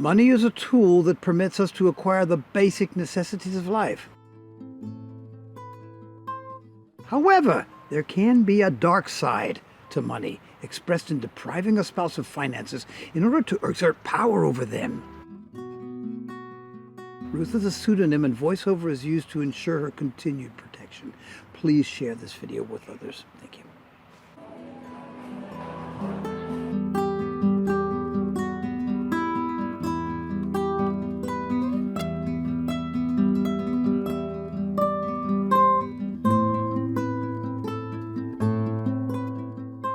Money is a tool that permits us to acquire the basic necessities of life. However, there can be a dark side to money, expressed in depriving a spouse of finances in order to exert power over them. Ruth is a pseudonym, and voiceover is used to ensure her continued protection. Please share this video with others. Thank you.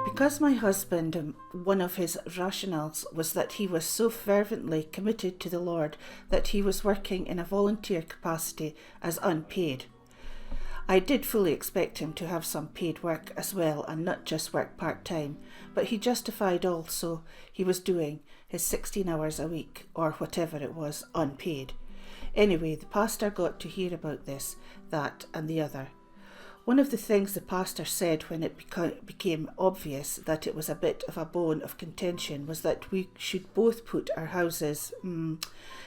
Because my husband, one of his rationales was that he was so fervently committed to the Lord that he was working in a volunteer capacity as unpaid. I did fully expect him to have some paid work as well and not just work part-time, but he justified also he was doing his 16 hours a week or whatever it was unpaid. Anyway, the pastor got to hear about this, that and the other. One of the things the pastor said when it became obvious that it was a bit of a bone of contention was that we should both put our houses,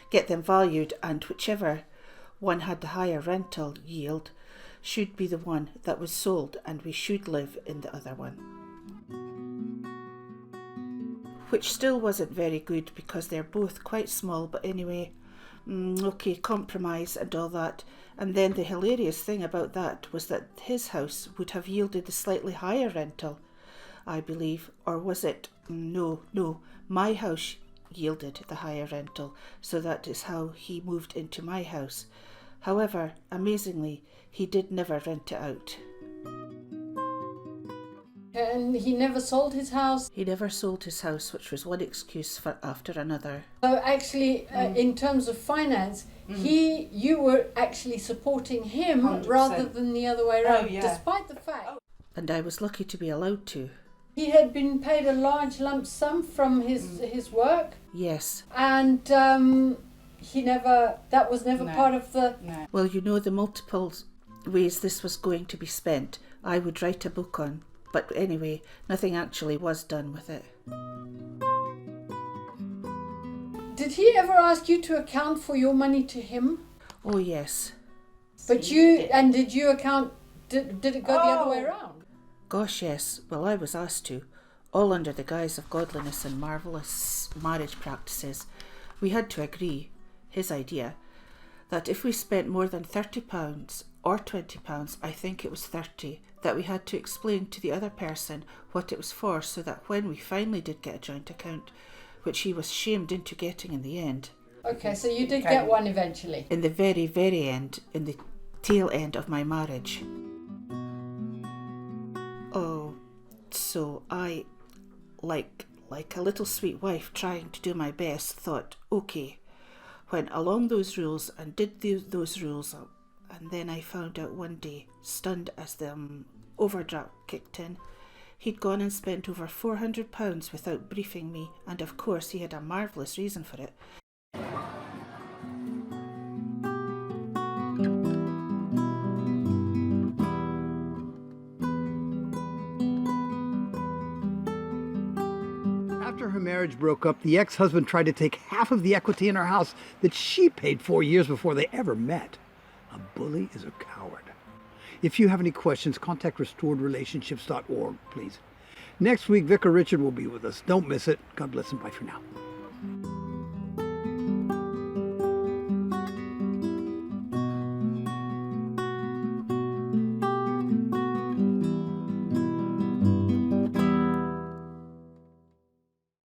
get them valued, and whichever one had the higher rental yield should be the one that was sold, and we should live in the other one. Which still wasn't very good because they're both quite small, but anyway, okay, compromise and all that. And then the hilarious thing about that was that his house would have yielded the slightly higher rental, I believe, or was it? No, my house yielded the higher rental, so that is how he moved into my house. However, amazingly, he did never rent it out. And he never sold his house? He never sold his house, which was one excuse after another. So actually, in terms of finance, you were actually supporting him 100%. Rather than the other way around, despite the fact. And I was lucky to be allowed to. He had been paid a large lump sum from his work. Yes. And that was never part of the... No. Well, you know the multiple ways this was going to be spent, I would write a book on. But anyway, nothing actually was done with it. Did he ever ask you to account for your money to him? Oh, yes. But did you account, did it go the other way around? Gosh, yes. Well, I was asked to, all under the guise of godliness and marvellous marriage practices. We had to agree, his idea, that if we spent more than £30 or £20, I think it was 30, that we had to explain to the other person what it was for, so that when we finally did get a joint account, which he was shamed into getting in the end. Okay, so you did get one eventually. In the very, very end, in the tail end of my marriage. Oh, so I, like a little sweet wife trying to do my best, thought, okay, went along those rules and did those rules up. And then I found out one day, stunned as the overdraft kicked in, he'd gone and spent over £400 without briefing me, and of course he had a marvellous reason for it. After her marriage broke up, the ex-husband tried to take half of the equity in her house that she paid for years before they ever met. A bully is a coward. If you have any questions, contact restoredrelationships.org, please. Next week, Vicar Richard will be with us. Don't miss it. God bless and bye for now.